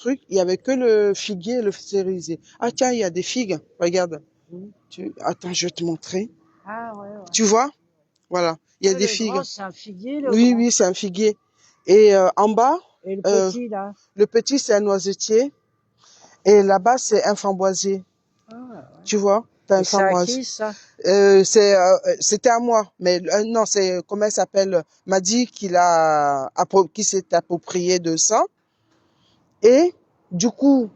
truc, il y avait que le figuier et le cerisier. Ah tiens, il y a des figues. Regarde. Attends, je vais te montrer. Ah ouais, ouais. Tu vois? Voilà. Il y a Ah, des le figues. grand, c'est un figuier, le Oui, grand. oui, c'est un figuier. Et en bas, Et le euh, petit, là? le petit, c'est un noisetier. Et là-bas, c'est un framboisier. Ah, ouais. Tu vois? T'as Et un c'est à framboisier. qui, ça? C'était à moi, mais non, c'est comment elle s'appelle, m'a dit qui s'est approprié de ça. Et du coup,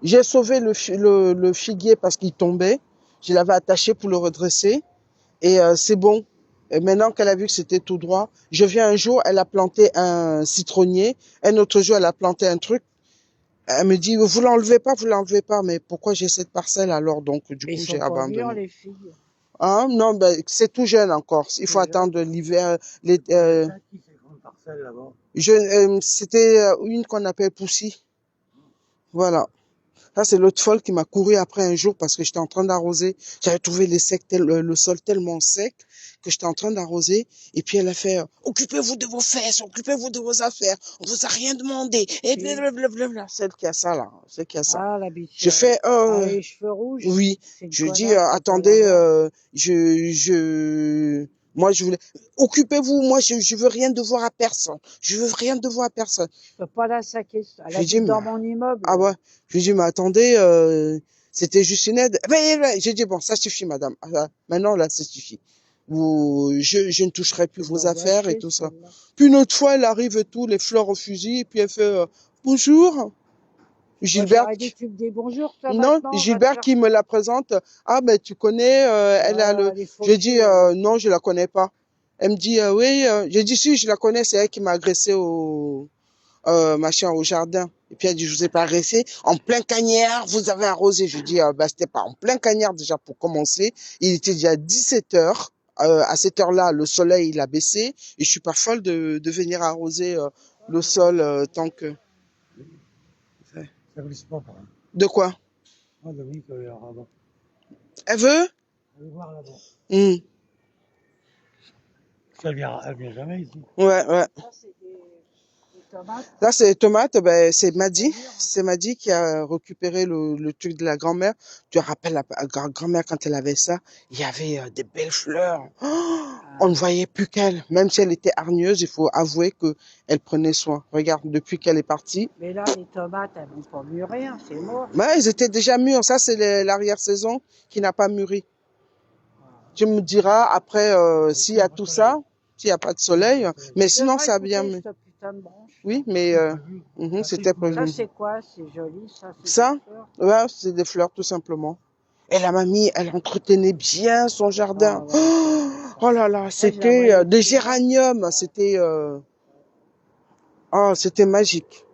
j'ai sauvé le figuier parce qu'il tombait. Je l'avais attaché pour le redresser. Et c'est bon. Et maintenant qu'elle a vu que c'était tout droit, je viens un jour, elle a planté un citronnier. Un autre jour, elle a planté un truc. Elle me dit, vous l'enlevez pas. Mais pourquoi j'ai cette parcelle alors? Donc, du Mais ils coup, j'ai sont pas mûrs, abandonné. les filles. Hein? Non, ben, c'est tout jeune encore. Il faut attendre l'hiver. C'était une qu'on appelle Poussi. Voilà. Ça, c'est l'autre folle qui m'a couru après un jour parce que j'étais en train d'arroser. J'avais trouvé le sol tellement sec que j'étais en train d'arroser. Et puis elle a fait, occupez-vous de vos fesses, occupez-vous de vos affaires. On vous a rien demandé. Et blablabla. Celle qui a ça, là. Celle qui a ça. Ah, la biche. Je fais, Ah, les cheveux rouges? oui. C'est une Je dis, connasse, ça peut attendez, l'avoir. moi, je voulais, occupez-vous, moi, je veux rien devoir à personne. Je veux rien devoir à personne. Je peux pas la saquer. Elle Je lui dis, habite dans mon immeuble. ah ouais. Je lui dis, mais attendez, c'était juste une aide. J'ai dit, bon, ça suffit, madame. Ah, maintenant, là, ça suffit. Je ne toucherai plus vos affaires et tout ça. Puis une autre fois, elle arrive et tout, les fleurs au fusil, et puis elle fait, bonjour. Gilbert, J'aurais dit, tu me dis bonjour, toi, non, maintenant, va te Gilbert faire qui me la présente. Ah, mais tu connais, elle a Ah, les je dis, fausses, non, je la connais pas. Elle me dit, oui, j'ai dit, si, je la connais, c'est elle qui m'a agressé machin, au jardin. Et puis elle dit, je vous ai pas agressé. En plein cagnard, vous avez arrosé. Je dis, bah, c'était pas en plein cagnard déjà pour commencer. Il était déjà 17 heures. À cette heure-là, le soleil, il a baissé. Et je suis pas folle de venir arroser le sol tant que... Ça glisse pas, par exemple. De quoi? Ah, Dominique, là-bas. Elle veut? Elle veut voir là-bas. Mm. Elle vient jamais ici. Ouais, ouais. Ça, c'est des tomates. Là, c'est les tomates, ben, c'est Madi. C'est Madi qui a récupéré le truc de la grand-mère. Tu te rappelles la grand-mère quand elle avait ça, il y avait des belles fleurs. Oh, on ne voyait plus qu'elle. Même si elle était hargneuse, il faut avouer que elle prenait soin. Regarde, depuis qu'elle est partie. Mais là, les tomates, elles vont pas mûrir, c'est mort. Mais elles étaient déjà mûres. Ça, c'est l'arrière-saison qui n'a pas mûri. Tu me diras après s'il y a tout ça, s'il n'y a pas de soleil. Mais sinon, ça a bien mûri. Cette putain de branche. Oui, mais c'était prévu. Ça, c'est quoi? C'est joli, ça? Ça, ouais, c'est des fleurs, tout simplement. Et la mamie, elle entretenait bien son jardin. Ah, ouais. Oh là là, c'était des géraniums. C'était magique.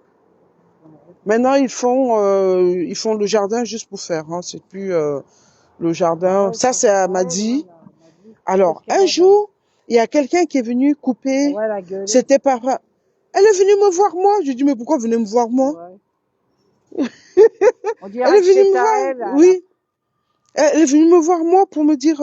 Maintenant, ils font le jardin juste pour faire. Hein. C'est plus le jardin. Ça, c'est à Madi. Alors, un jour, il y a quelqu'un qui est venu couper. C'était pas vrai. Elle est venue me voir moi. Je dis, mais pourquoi vous venez me voir moi? On dirait elle est venue me voir. Oui. Elle est venue me voir moi pour me dire,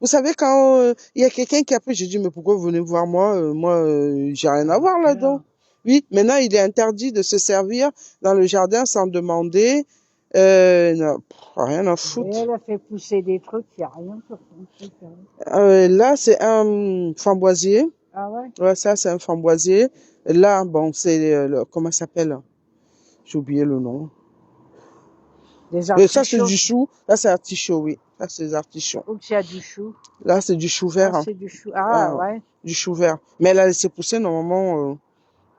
vous savez, quand il y a quelqu'un qui a pris, j'ai dit, mais pourquoi vous venez me voir moi? Moi, j'ai rien à voir là-dedans. Oui, maintenant, il est interdit de se servir dans le jardin sans demander. Non, rien à foutre. Et elle a fait pousser des trucs, il n'y a rien sur son truc. Là, c'est un framboisier. Ah ouais? Ouais, ça, c'est un framboisier. Là, bon, c'est, comment ça s'appelle? J'ai oublié le nom. Ça, c'est du chou. Là, c'est artichaut, oui. Là, c'est des artichauts. Où qu'il y a du chou? Là, c'est du chou vert. Ah, c'est du chou. Ah, ouais. Du chou vert. Mais elle a laissé pousser, normalement,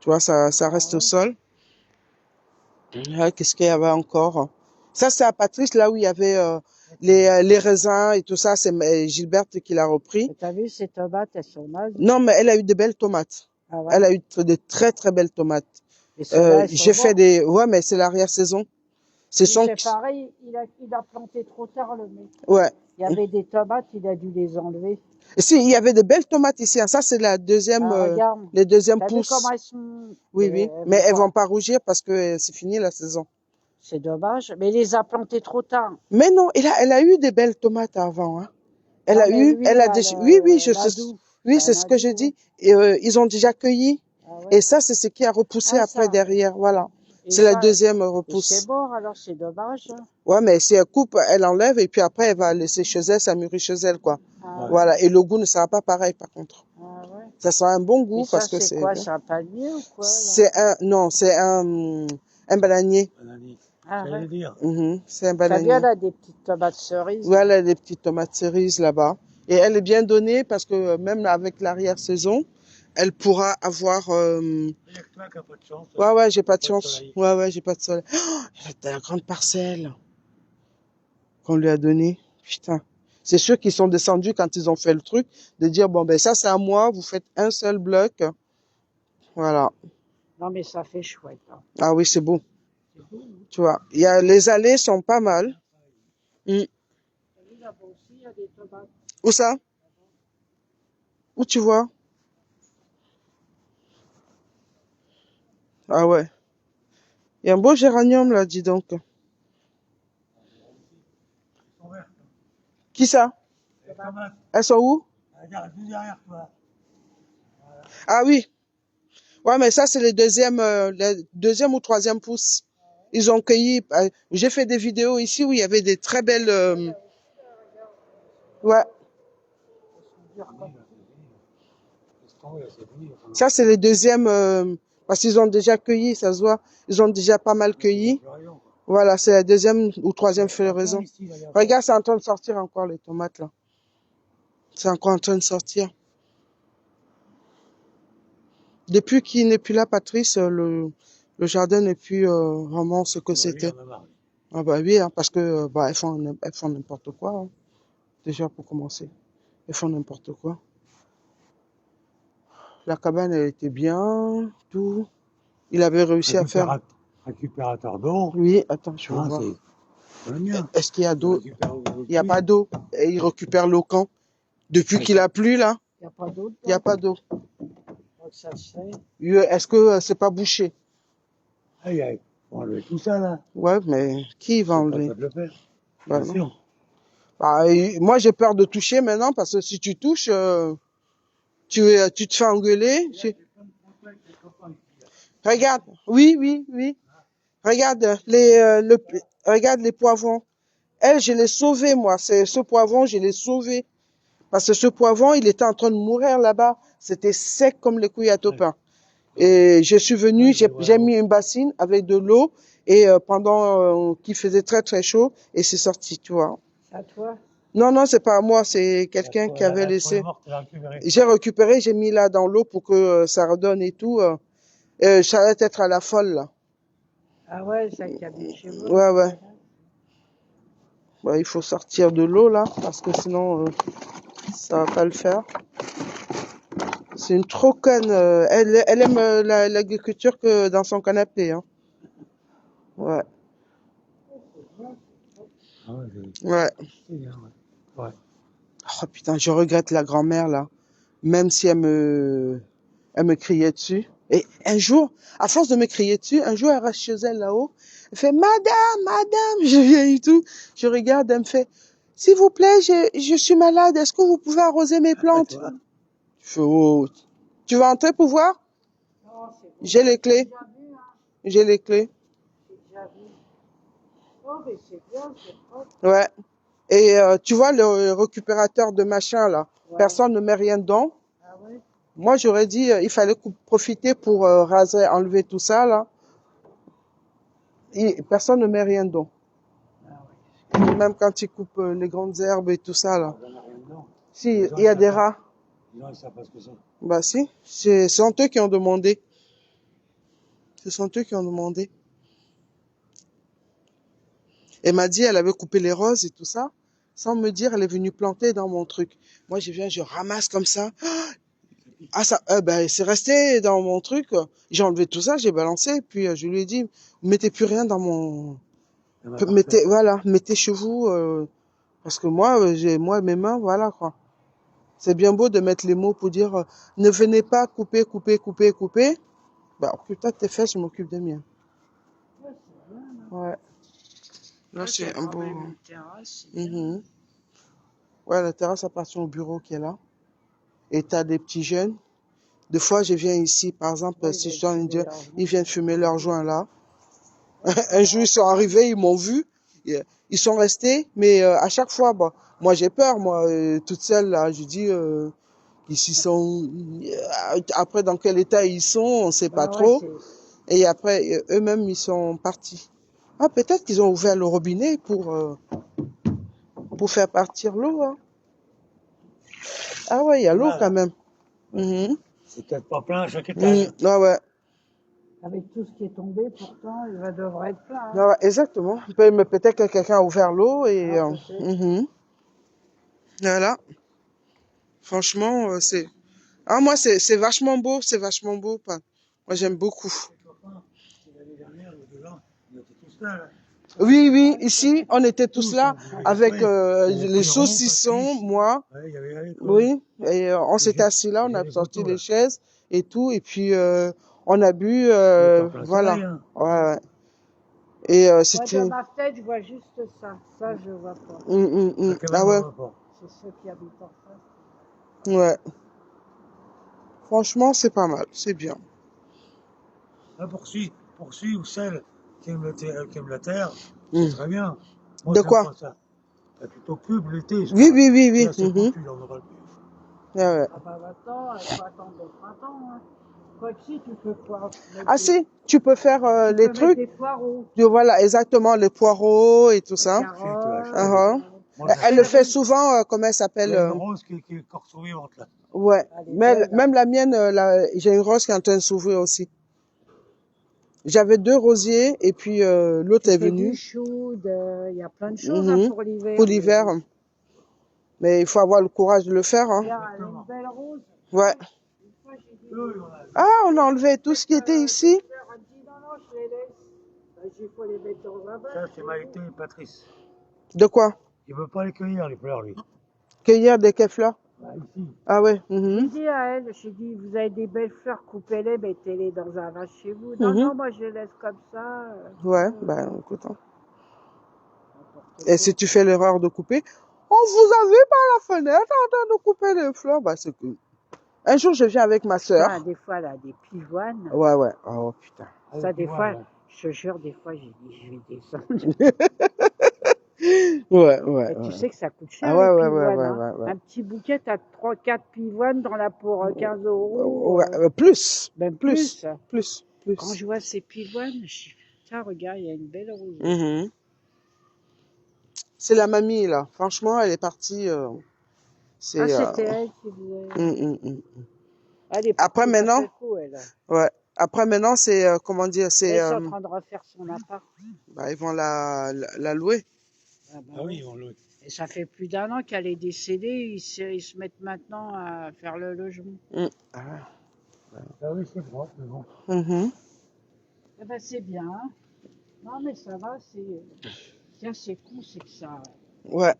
tu vois, ça reste au sol. Qu'est-ce qu'il y avait encore? Ça, c'est à Patrice, là où il y avait les raisins et tout ça. C'est Gilberte qui l'a repris. T'as vu, ces tomates, elles sont mal? Non, mais elle a eu de belles tomates. Ah ouais? Elle a eu de très, très belles tomates. J'ai fait ouais, mais c'est l'arrière-saison. C'est pareil, il a planté trop tard, le mec. Ouais. Il y avait des tomates, il a dû les enlever. Si, il y avait de belles tomates ici. Hein. Ça, c'est la deuxième, les deuxièmes pousses. Comment elles sont... Oui, oui. Mais elles vont pas rougir parce que c'est fini la saison. C'est dommage. Mais il les a plantées trop tard. Mais non, elle a eu des belles tomates avant. Hein. Elle a eu, elle a déjà. Oui, oui, je sais. Oui, c'est ce que je dis. Et, ils ont déjà cueilli. Ah ouais. Et ça, c'est ce qui a repoussé après derrière. Voilà. Et C'est la ça, deuxième et c'est repousse. mort, alors c'est dommage. Ouais, mais si elle coupe, elle enlève et puis après, elle va laisser chez elle, ça mûrit chez elle, quoi. Ah Ouais. Voilà. Et le goût ne sera pas pareil, par contre. ouais. Ça sera un bon Et goût ça, parce que c'est c'est quoi? bien. C'est un palmier ou quoi, là? C'est non, c'est un bananier. Banani. Ah J'allais ouais. dire. C'est un T'as vu, elle bananier. a des petites tomates cerises. Voilà les petites tomates cerises là-bas. Et elle est bien donnée parce que même avec l'arrière-saison, elle pourra avoir. Il n'y a que toi qui n'as pas de chance. Ouais, j'ai pas de Pas de chance. soleil. Ouais, j'ai pas de soleil. Oh, de la grande parcelle qu'on lui a donnée. Putain. C'est sûr qu'ils sont descendus quand ils ont fait le truc de dire bon ben ça c'est à moi, vous faites un seul bloc. Voilà. Non, mais ça fait chouette, hein. Ah oui, c'est beau. C'est beau, hein. Tu vois. Il y a les allées sont pas mal. Hmm. T'as vu, là-bas aussi, il y a des tomates. Où ça? Où tu vois? Ah ouais. Il y a un beau géranium là, dis donc. Ils sont verts. Qui ça? Les tomates. Elles sont où? Regarde, juste derrière toi. Ah oui. Ouais, mais ça, c'est le deuxième ou troisième pouce. Ils ont cueilli. J'ai fait des vidéos ici où il y avait des très belles. Ouais. Elles sont dures comme Laisse tomber, c'est fini. Ça, c'est les deuxièmes. Parce qu'ils ont déjà cueilli, ça se voit. Ils ont déjà pas mal cueilli. Plus rien, quoi. Voilà, c'est la deuxième ou troisième Attends, floraison. ici, là, il y a Regarde, c'est en train de sortir encore les tomates là. C'est encore en train de sortir. Depuis qu'il n'est plus là, Patrice, le jardin n'est plus vraiment ce que Ouais, lui, c'était. il en a marre. Ah bah oui, hein, parce que bah, elles font n'importe quoi, hein, déjà pour commencer. Elles font n'importe quoi. La cabane, elle était bien, tout. Il avait réussi à faire. Récupérateur d'eau. Oui, attends, je vais Hein, voir. c'est le mien. Est-ce qu'il y a Il d'eau? récupère où Il n'y a pas d'eau. Et il récupère l'eau quand? Depuis qu'il a plu, là, il n'y a pas d'eau il n'y a dedans. pas d'eau. Donc ça se fait. Est-ce que c'est pas bouché? Aïe, aïe. On va enlever tout ça, là. Ouais, mais qui va C'est pas enlever? toi de le faire. Bah, Bien non. sûr. Bah, moi, j'ai peur de toucher maintenant parce que si tu touches, tu te fais engueuler. Regarde, oui. Regarde regarde les poivrons. Elle, je l'ai sauvé, moi. C'est ce poivron, je l'ai sauvé. Parce que ce poivron, il était en train de mourir là-bas. C'était sec comme les couilles à topin. Et je suis venue, j'ai mis une bassine avec de l'eau et pendant qu'il faisait très très chaud et c'est sorti, tu vois. À toi? Non, c'est pas à moi, c'est quelqu'un qui avait laissé. J'ai récupéré, j'ai mis là dans l'eau pour que ça redonne et tout. Ça allait être à la folle là. Ah ouais, ça qui habite chez vous. Ouais. Ouais, il faut sortir de l'eau là parce que sinon ça va pas le faire. C'est une trop conne. Elle aime l'agriculture que dans son canapé. Hein. Ouais. Ah ouais, Ouais. c'est bien, ouais. Ouais. Oh putain, je regrette la grand-mère là. Même si elle me criait dessus. Et un jour, à force de me crier dessus, un jour elle reste chez elle là-haut. Elle fait Madame, je viens et tout. Je regarde, elle me fait s'il vous plaît, je suis malade. Est-ce que vous pouvez arroser mes plantes? Toi, Je fais oh. Tu vas entrer pour voir? Non, c'est bon. J'ai les clés. Déjà vu, hein. J'ai les clés. C'est déjà vu. Oh, mais c'est bien, c'est propre. Ouais. Et tu vois le récupérateur de machin là, Ouais. personne ne met rien dedans. Ah ouais? Moi j'aurais dit il fallait profiter pour raser, enlever tout ça là. Et personne ne met rien dedans. Ah ouais. Même quand ils coupent les grandes herbes et tout ça là. il n'y en a rien dedans. Si, Les gens, il y a ils des savent pas. rats. Les gens, ils savent pas ce que c'est. Bah si, ce sont eux qui ont demandé. Ce sont eux qui ont demandé. Elle m'a dit elle avait coupé les roses et tout ça. Sans me dire, elle est venue planter dans mon truc. Moi je viens, je ramasse comme ça. Ah ça, ben c'est resté dans mon truc. J'ai enlevé tout ça, j'ai balancé. Puis je lui ai dit, mettez plus rien dans mon, Il y en a partout. mettez chez vous, parce que moi, moi mes mains, voilà quoi. C'est bien beau de mettre les mots pour dire, ne venez pas couper. Bah occupe-toi de tes fesses, je m'occupe des miens. Ouais, c'est bien, hein. Ouais. Là Ouais, c'est t'as un quand beau. même une terrasse, c'est bien. Mhm. Ouais, la terrasse appartient au bureau qui est là. Et t'as des petits jeunes. Des fois, je viens ici, par exemple, Ouais, si ils je dois viennent dire, fumer leur ils viennent fumer leur joint là. Un jour, ils sont arrivés, ils m'ont vu. Ils sont restés, mais à chaque fois, bon, moi j'ai peur, moi, toute seule, là, je dis, ils s'y sont... Après, dans quel état ils sont, on sait pas Bah ouais, trop. c'est... Et après, eux-mêmes, ils sont partis. Ah, peut-être qu'ils ont ouvert le robinet pour faire partir l'eau. Hein. Ah ouais, il y a l'eau Voilà. quand même. Mhm. C'est peut-être pas plein à chaque étage. Ah ouais. Avec tout ce qui est tombé, pourtant, il va devrait être plein. Hein. Ah ouais, exactement. Mais peut-être que quelqu'un a ouvert l'eau et... Ah, peut-être. Voilà. Franchement, c'est... Ah, moi, c'est vachement beau, c'est vachement beau. Moi, j'aime beaucoup. Les copains, c'est l'année dernière, il y a 2 ans, on était tous là. Là. Oui, oui, ici, on était tous Tous, là il y avait avec Gaspard, il y avait les Poiron, saucissons, Patrice. moi, Ouais, il y avait Eric, ouais. oui, et on Et s'était assis là, on j'ai a des sorti photos les là. chaises et tout, et puis on a bu, Il était en plein voilà, soleil, hein. ouais, ouais. Et Moi, de c'était, ma fenêtre, je vois juste ça. Ça, je vois pas. Ça, quand ah même, ouais, on va pas. C'est ceux qui habitent en face. ouais, franchement, c'est pas mal, c'est bien. Là, pour celui ou celle qui aime, qui aime la terre, c'est Mm. très bien. Moi, De j'aime quoi? pas ça. Bah, plutôt pub l'été, je Oui, parle. oui, oui, Et oui, là, c'est foutu, là, on aura le plus. ouais, ouais. Ah bah maintenant, il faut attendre le printemps. Hein. Quoi que si, tu peux pouvoir mettre Ah des, si, tu peux faire tu les peux mettre trucs, des poireaux, voilà, exactement, les poireaux et tout des ça. Si, tu vas carottes. acheter. Uh-huh. Moi, Elle le fait j'achète. souvent, comment elle Il s'appelle y a une rose qui est encore souriante, là. ouais. Elle est belle. Hein. Même la mienne, j'ai une rose qui est en train de s'ouvrir aussi. J'avais 2 rosiers et puis l'autre Tu est fais du venu chou, il y a plein de choses hein, pour pour l'hiver. l'hiver. Mais il faut avoir le courage de le faire. Hein. Regarde, elle a une Exactement. belle rose. Ouais. Une fois, j'ai dit, Eux, on a vu. Ah, on a enlevé tout ce qui était ici. j'ai elle me dit non, non, je les laisse. Ben, j'ai faut les mettre dans un bac. Ça, c'est Maïté et Patrice. De quoi? Il veut pas les cueillir, les fleurs, lui. Cueillir des fleurs. Bah, ici. Ah ouais. J'ai dit à elle, j'ai dit, vous avez des belles fleurs, coupez-les, mettez-les dans un vase chez vous. Non, non, moi je les laisse comme ça. Ouais, ben écoute. Hein. N'importe Et quoi. si tu fais l'erreur de couper, on vous a vu par la fenêtre en train de couper les fleurs, bah c'est cool. Un jour, je viens avec ma Putain, sœur. des fois, elle a des pivoines. Ouais, ouais. Oh putain. Ça, des fois, Là. je te jure, des fois, j'ai dit, je vais descendre. Ouais, ouais, Et tu ouais. sais que ça coûte cher, Ah ouais, les ouais, ouais, pivoines. ouais, Hein. ouais, ouais. Un petit bouquet, t'as 3-4 pivoines, t'en as pour 15 euros. Ouais, plus. Même Plus. plus. Plus. Quand Plus. je vois ces pivoines, je dis, tiens, regarde, il y a une belle rose. Mhm. C'est la mamie, là. Franchement, elle est partie. Ah, C'est. c'était elle qui faisait. Elle est Après, partie d'un maintenant. seul coup, elle. Ouais. Après, maintenant, c'est. Comment dire? C'est. Elles sont en train de refaire son appart. Bah, ils vont la louer. Ah, bah Ah oui, ouais. ils vont louer. Et ça fait plus d'un an qu'elle est décédée. Ils se mettent maintenant à faire le logement. Ah. Ah oui, c'est propre, mais bon. Mhm. Eh ben, c'est bien. Hein. Non, mais ça va. Tiens, c'est con, c'est que ça. Ouais.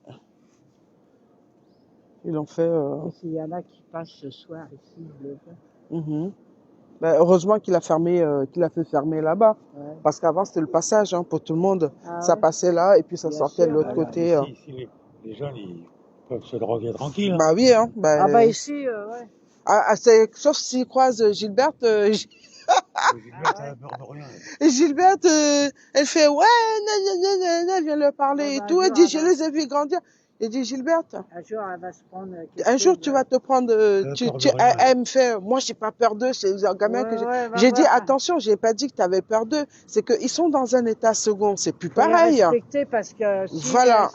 Ils l'ont fait. Et s'il y en a qui passent ce soir ici, je le vois. Mhm. Bah, heureusement qu'il a fermé, qu'il a fait fermer là-bas. Ouais. Parce qu'avant, c'était le passage hein, pour tout le monde. Ah Ça ouais. passait là et puis ça Bien sortait de sûr, l'autre ouais. côté. Ici, les jeunes, ils peuvent se droguer tranquille. Hein. Bah oui, hein. Ah bah ici, ouais. Sauf s'ils croisent Gilberte. Gilbert, elle a peur de rien. Et Gilberte, elle fait ouais, elle vient leur parler Ouais, et bah, tout. Elle dit, je les ai vus grandir. Elle dit, Gilberte, un jour, elle va se prendre quelque un jour chose. tu vas te prendre. Elle a peur de rien. Elle me fait, moi j'ai pas peur d'eux, c'est un gamin que j'ai. Ouais, va J'ai dit, voir. attention, j'ai pas dit que tu avais peur d'eux. C'est qu'ils sont dans un état second, c'est plus Faut les pareil. respecter parce que si Voilà.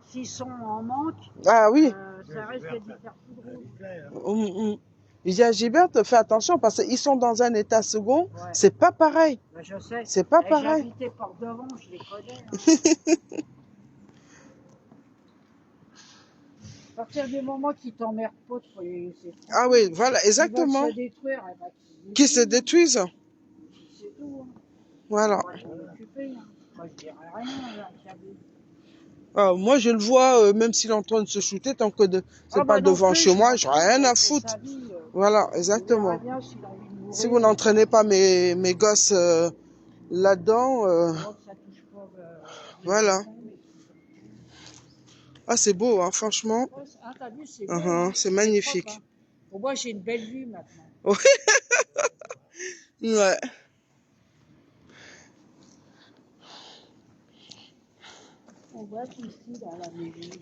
s'ils sont en manque, Ah oui. ça risque d'y faire tout de rouge. Il dit à Gilberte, fais attention parce qu'ils sont dans un état second, Ouais. c'est pas pareil. Bah, je sais. C'est pas J'ai pareil. habité Port-Devant, je les connais. Hein. À partir du moment qu'ils t'emmerdent pas, c'est Ah oui, voilà, Ils exactement. veulent se détruire, eh ben, Qui se détruisent. C'est tout. Hein. Voilà. Moi, je vais m'occuper. Hein. Moi, je dirais rien. Là, Moi, je le vois, même s'il est en train de se shooter, tant que c'est pas bah, non devant plus, chez je moi, m'en j'ai fous, rien à c'est foutre. sa vie. Voilà, On exactement. verra bien s'il a envie de mourir. Si vous n'entraînez pas mes gosses là-dedans, Je crois que ça touche pas, voilà. Ah, c'est beau, hein, franchement. Ouais, hein, t'as vu, c'est beau, hein. C'est magnifique. Propre, hein. Pour moi, j'ai une belle vue maintenant. Ouais. On voit qu'ici, dans la maison.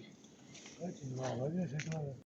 Ouais, tu dois envoyer, c'est toi.